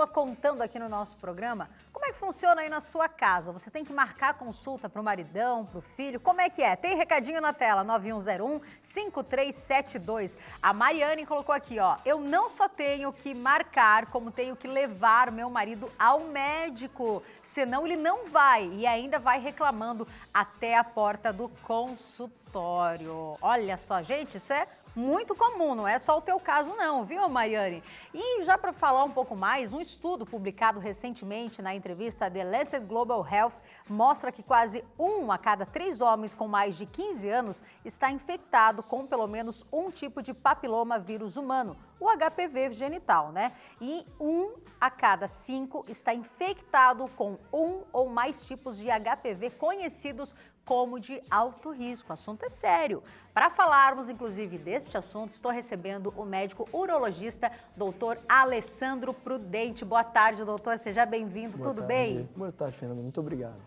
continua contando aqui no nosso programa como é que funciona aí na sua casa. Você tem que marcar consulta para o maridão, para o filho, como é que é? Tem recadinho na tela, 9101-5372. A Mariane colocou aqui, ó, eu não só tenho que marcar, como tenho que levar meu marido ao médico, senão ele não vai e ainda vai reclamando até a porta do consultório. Olha só, gente, isso é muito comum, não é só o teu caso não, viu, Mariane? E já para falar um pouco mais, um estudo publicado recentemente na entrevista The Lancet Global Health mostra que quase 1 a cada 3 homens com mais de 15 anos está infectado com pelo menos um tipo de papiloma vírus humano, o HPV genital, né? E 1 a cada 5 está infectado com um ou mais tipos de HPV conhecidos como de alto risco. O assunto é sério. Para falarmos, inclusive, deste assunto, estou recebendo o médico urologista, doutor Alessandro Prudente. Boa tarde, doutor. Seja bem-vindo. Tudo bem? Boa tarde, Fernanda. Muito obrigado.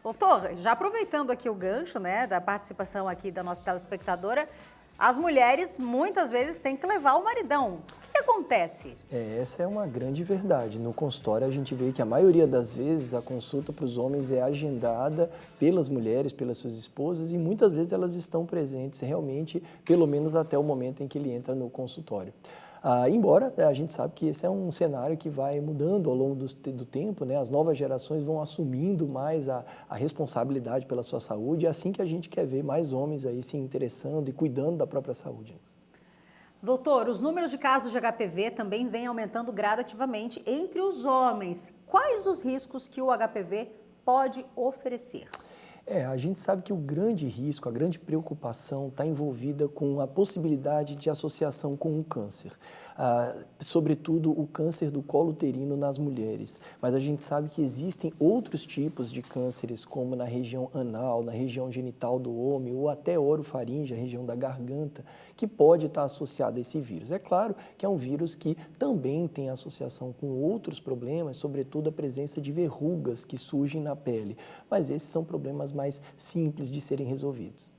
Doutor, já aproveitando aqui o gancho, né, da participação aqui da nossa telespectadora, as mulheres muitas vezes têm que levar o maridão. O que acontece? Essa é uma grande verdade. No consultório a gente vê que a maioria das vezes a consulta para os homens é agendada pelas mulheres, pelas suas esposas, e muitas vezes elas estão presentes realmente, pelo menos até o momento em que ele entra no consultório. Embora a gente sabe que esse é um cenário que vai mudando ao longo do tempo, né? As novas gerações vão assumindo mais a responsabilidade pela sua saúde, é assim que a gente quer ver mais homens aí se interessando e cuidando da própria saúde. Doutor, os números de casos de HPV também vêm aumentando gradativamente entre os homens. Quais os riscos que o HPV pode oferecer? A gente sabe que o grande risco, a grande preocupação está envolvida com a possibilidade de associação com o câncer, sobretudo o câncer do colo uterino nas mulheres. Mas a gente sabe que existem outros tipos de cânceres, como na região anal, na região genital do homem ou até orofaringe, a região da garganta, que pode estar associado a esse vírus. É claro que é um vírus que também tem associação com outros problemas, sobretudo a presença de verrugas que surgem na pele, mas esses são problemas mais simples de serem resolvidos.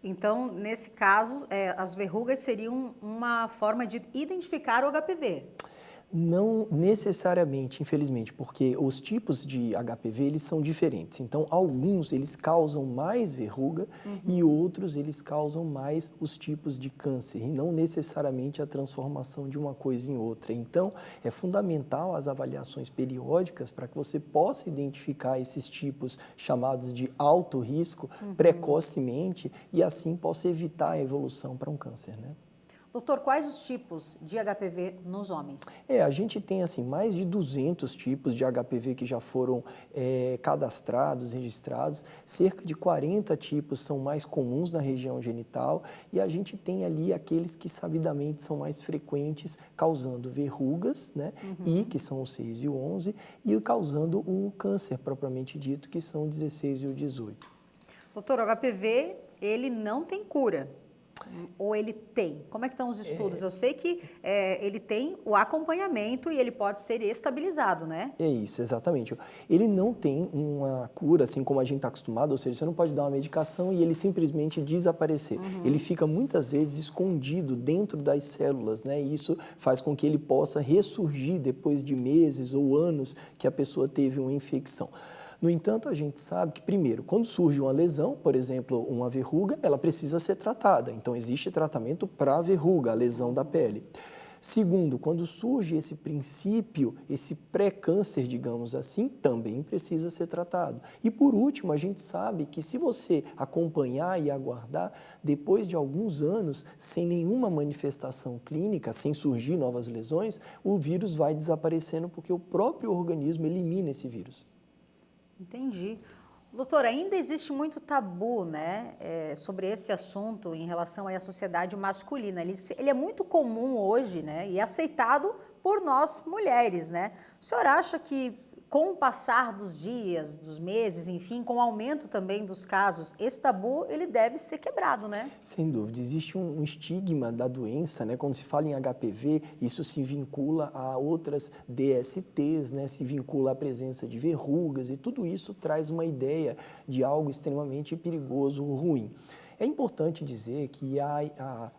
Então, nesse caso, as verrugas seriam uma forma de identificar o HPV? Não necessariamente, infelizmente, porque os tipos de HPV eles são diferentes. Então, alguns eles causam mais verruga e outros eles causam mais os tipos de câncer e não necessariamente a transformação de uma coisa em outra. Então, é fundamental as avaliações periódicas para que você possa identificar esses tipos chamados de alto risco precocemente e assim possa evitar a evolução para um câncer, né? Doutor, quais os tipos de HPV nos homens? A gente tem assim, mais de 200 tipos de HPV que já foram cadastrados, registrados, cerca de 40 tipos são mais comuns na região genital e a gente tem ali aqueles que sabidamente são mais frequentes, causando verrugas, né, e que são o 6 e o 11, e causando o câncer propriamente dito, que são o 16 e o 18. Doutor, o HPV, ele não tem cura? Ou ele tem? Como é que estão os estudos? Eu sei que ele tem o acompanhamento e ele pode ser estabilizado, né? É isso, exatamente. Ele não tem uma cura, assim como a gente está acostumado, ou seja, você não pode dar uma medicação e ele simplesmente desaparecer. Ele fica muitas vezes escondido dentro das células, né? E isso faz com que ele possa ressurgir depois de meses ou anos que a pessoa teve uma infecção. No entanto, a gente sabe que, primeiro, quando surge uma lesão, por exemplo, uma verruga, ela precisa ser tratada. Então, existe tratamento para a verruga, a lesão da pele. Segundo, quando surge esse princípio, esse pré-câncer, digamos assim, também precisa ser tratado. E por último, a gente sabe que se você acompanhar e aguardar, depois de alguns anos, sem nenhuma manifestação clínica, sem surgir novas lesões, o vírus vai desaparecendo porque o próprio organismo elimina esse vírus. Entendi. Doutor, ainda existe muito tabu, né, sobre esse assunto em relação à sociedade masculina. Ele é muito comum hoje, né, e aceitado por nós mulheres, né? O senhor acha que com o passar dos dias, dos meses, enfim, com o aumento também dos casos, esse tabu, ele deve ser quebrado, né? Sem dúvida. Existe um estigma da doença, né? Quando se fala em HPV, isso se vincula a outras DSTs, né? Se vincula à presença de verrugas e tudo isso traz uma ideia de algo extremamente perigoso ou ruim. É importante dizer que a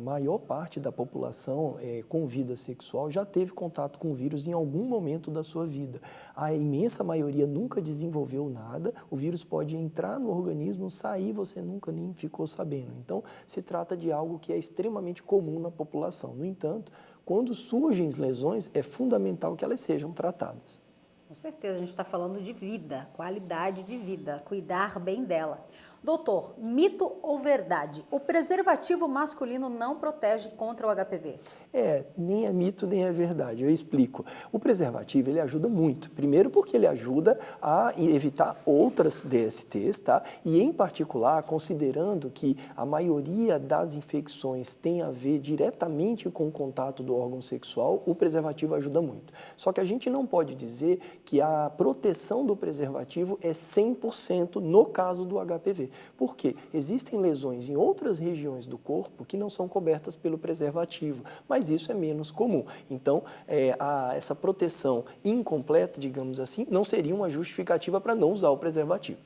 maior parte da população com vida sexual já teve contato com o vírus em algum momento da sua vida. A imensa maioria nunca desenvolveu nada, o vírus pode entrar no organismo, sair, você nunca nem ficou sabendo. Então, se trata de algo que é extremamente comum na população. No entanto, quando surgem lesões, é fundamental que elas sejam tratadas. Com certeza, a gente está falando de vida, qualidade de vida, cuidar bem dela. Doutor, mito ou verdade? O preservativo masculino não protege contra o HPV? Nem é mito, nem é verdade. Eu explico. O preservativo, ele ajuda muito. Primeiro porque ele ajuda a evitar outras DSTs, tá? E, em particular, considerando que a maioria das infecções tem a ver diretamente com o contato do órgão sexual, o preservativo ajuda muito. Só que a gente não pode dizer que a proteção do preservativo é 100% no caso do HPV. Por quê? Existem lesões em outras regiões do corpo que não são cobertas pelo preservativo, mas isso é menos comum. Então, essa proteção incompleta, digamos assim, não seria uma justificativa para não usar o preservativo.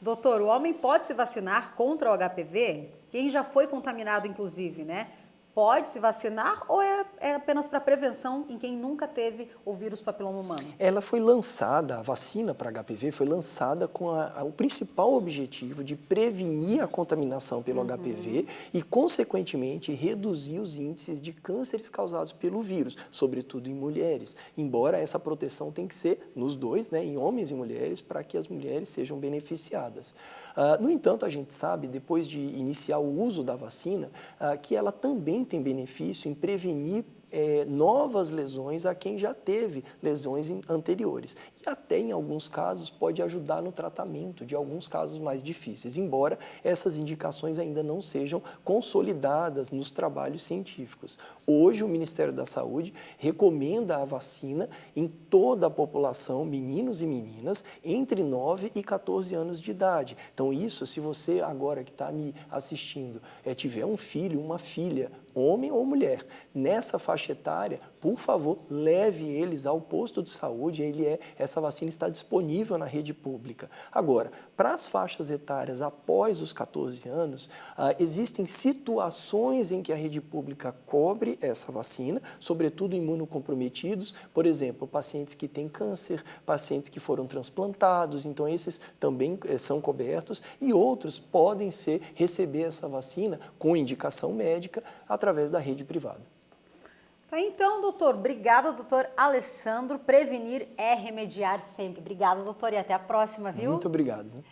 Doutor, o homem pode se vacinar contra o HPV? Quem já foi contaminado, inclusive, né? Pode se vacinar ou é apenas para prevenção em quem nunca teve o vírus papiloma humano? Ela foi lançada, a vacina para HPV foi lançada com o principal objetivo de prevenir a contaminação pelo HPV e, consequentemente, reduzir os índices de cânceres causados pelo vírus, sobretudo em mulheres. Embora essa proteção tenha que ser nos dois, né, em homens e mulheres, para que as mulheres sejam beneficiadas. No entanto, a gente sabe, depois de iniciar o uso da vacina, que ela também tem benefício em prevenir novas lesões a quem já teve lesões anteriores. E até, em alguns casos, pode ajudar no tratamento de alguns casos mais difíceis, embora essas indicações ainda não sejam consolidadas nos trabalhos científicos. Hoje, o Ministério da Saúde recomenda a vacina em toda a população, meninos e meninas, entre 9 e 14 anos de idade. Então, isso, se você agora que está me assistindo, tiver um filho, uma filha, homem ou mulher, nessa faixa etária, por favor, leve eles ao posto de saúde, essa vacina está disponível na rede pública. Agora, para as faixas etárias após os 14 anos, existem situações em que a rede pública cobre essa vacina, sobretudo imunocomprometidos, por exemplo, pacientes que têm câncer, pacientes que foram transplantados, então esses também são cobertos, e outros podem receber essa vacina com indicação médica através da rede privada. Tá, então, doutor, obrigado, doutor Alessandro. Prevenir é remediar sempre. Obrigado, doutor, e até a próxima, viu? Muito obrigado.